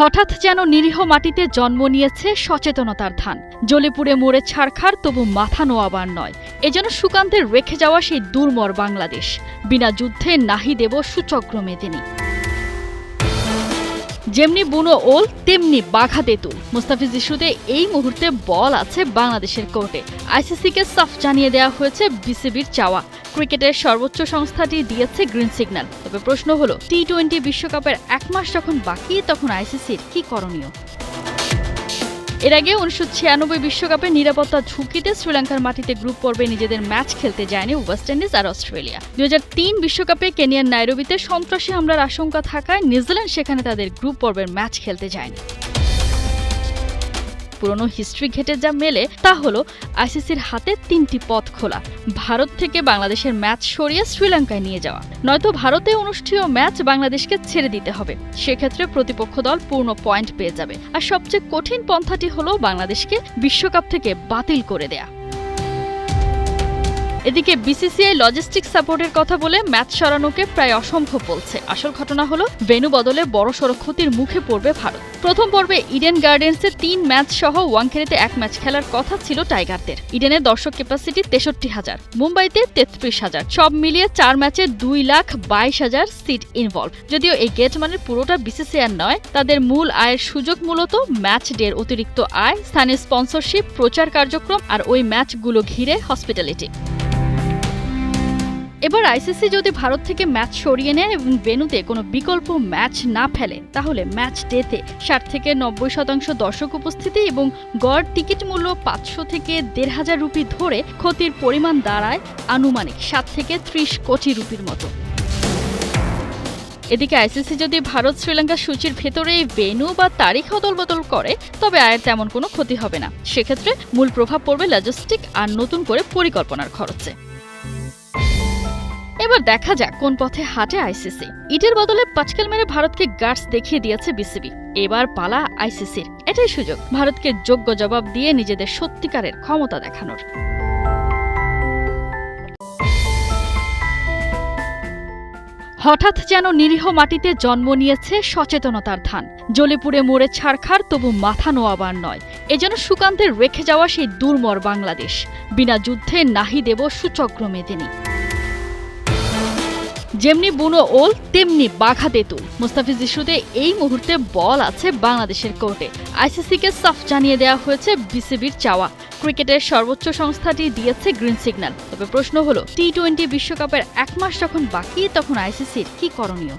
হঠাৎ যেন নিরীহ মাটিতে জন্ম নিয়েছে সচেতনতার ধান। জ্বলে পুড়ে মরে ছারখার, তবু মাথা নোয়াবার নয়। এ যেন সুকান্তে রেখে যাওয়া সেই দুর্মর বাংলাদেশ। বিনা যুদ্ধে নাহি দেব সুচক্র মেদিনী। যেমনি বুনো ওল তেমনি বাঘা তেঁতুল। মুস্তাফিজ ইস্যুতে এই মুহূর্তে বল আছে বাংলাদেশের কোর্টে। আইসিসিকে সাফ জানিয়ে দেওয়া হয়েছে বিসিবির চাওয়া। ক্রিকেটের সর্বোচ্চ সংস্থাটি দিয়েছে গ্রিন সিগন্যাল। তবে প্রশ্ন হলো, টি-20 বিশ্বকাপের 1 মাস যখন বাকি, তখন আইসিসির কি করণীয়? এর আগে 1996 বিশ্বকাপে নিরাপত্তা ঝুঁকিতে শ্রীলঙ্কার মাটিতে গ্রুপ পর্বে নিজেদের ম্যাচ খেলতে যায়নি ওয়েস্ট ইন্ডিজ আর অস্ট্রেলিয়া। 2003 বিশ্বকাপে কেনিয়ার নাইরোবিতে সন্ত্রাসী হামলার আশঙ্কা থাকায় নিউজিল্যান্ড সেখানে তাদের গ্রুপ পর্বের ম্যাচ খেলতে যায়নি। পুরনো হিস্ট্রি ঘেটে যা মেলে তা হলো, আইসিসির হাতে 3টি পথ খোলা। ভারত থেকে বাংলাদেশের ম্যাচ সরিয়ে শ্রীলঙ্কায় নিয়ে যাওয়া, নয়তো ভারতে অনুষ্ঠেয় ম্যাচ বাংলাদেশকে ছেড়ে দিতে হবে। সেক্ষেত্রে প্রতিপক্ষ দল পূর্ণ পয়েন্ট পেয়ে যাবে। আর সবচেয়ে কঠিন পন্থাটি হলো বাংলাদেশকে বিশ্বকাপ থেকে বাতিল করে দেয়া। এদিকে বিসিসিআই লজিস্টিক সাপোর্টের কথা বলে ম্যাচ সরানোকে প্রায় অসম্ভব বলছে। আসল ঘটনা হলো, ভেন্যু বদলে বড়সড় ক্ষতির মুখে পড়বে ভারত। প্রথম পর্বে ইডেন গার্ডেন্সে 3 ম্যাচ সহ ওয়াংখেড়েতে 1 ম্যাচ খেলার কথা ছিল টাইগারদের। ইডেনের দর্শক ক্যাপাসিটি 63,000, মুম্বাইতে 33,000। সব মিলিয়ে 4 ম্যাচে 2,22,000 সিট ইনভলভ। যদিও এই গেট মানের পুরোটা বিসিসিআই নয়, তাদের মূল আয়ের সুযোগ মূলত ম্যাচ ডের অতিরিক্ত আয়, স্থানীয় স্পন্সরশিপ, প্রচার কার্যক্রম আর ওই ম্যাচগুলো ঘিরে হসপিটালিটি। এবার আইসিসি যদি ভারত থেকে ম্যাচ সরিয়ে নেয় এবং ভেন্যুতে কোনো বিকল্প ম্যাচ না ফেলে, তাহলে ম্যাচ ডেতে 60 থেকে 90% দর্শক উপস্থিতি এবং গড় টিকিট মূল্য 500 থেকে 1,500 রুপি ধরে ক্ষতির পরিমাণ দাঁড়ায় আনুমানিক 7 থেকে 30 কোটি রুপির মতো। এদিকে আইসিসি যদি ভারত শ্রীলঙ্কা সূচির ভেতরে ভেন্যু বা তারিখ অদল-বদল করে, তবে আয়ের তেমন কোনো ক্ষতি হবে না। সেক্ষেত্রে মূল প্রভাব পড়বে লজিস্টিক আর নতুন করে পরিকল্পনার খরচে। এবার দেখা যাক কোন পথে হাঁটে আইসিসি। ইটের বদলে পাটকেল মেরে ভারতকে গার্ডস দেখিয়ে দিয়েছে বিসিবি। এবার পালা আইসিসির। এটাই সুযোগ ভারতকে যোগ্য জবাব দিয়ে নিজেদের সত্যিকারের ক্ষমতা দেখানোর। হঠাৎ যেন নিরীহ মাটিতে জন্ম নিয়েছে সচেতনতার ধান। জ্বলে পুড়ে মরে ছারখার, তবু মাথা নোয়াবার নয়। এ যেন সুকান্তে রেখে যাওয়া সেই দুর্মর বাংলাদেশ। বিনা যুদ্ধে নাহি দেব সুচক্র মেদিনী। যেমনি বুনো ওল তেমনি বাঘা তেঁতুল। মুস্তাফিজ ইস্যুতে এই মুহূর্তে বল আছে বাংলাদেশের কোর্টে। আইসিসিকে সাফ জানিয়ে দেওয়া হয়েছে বিসিবির চাওয়া। ক্রিকেটের সর্বোচ্চ সংস্থাটি দিয়েছে গ্রিন সিগন্যাল। তবে প্রশ্ন হলো, টি-20 বিশ্বকাপের 1 মাস যখন বাকি, তখন আইসিসির কি করণীয়?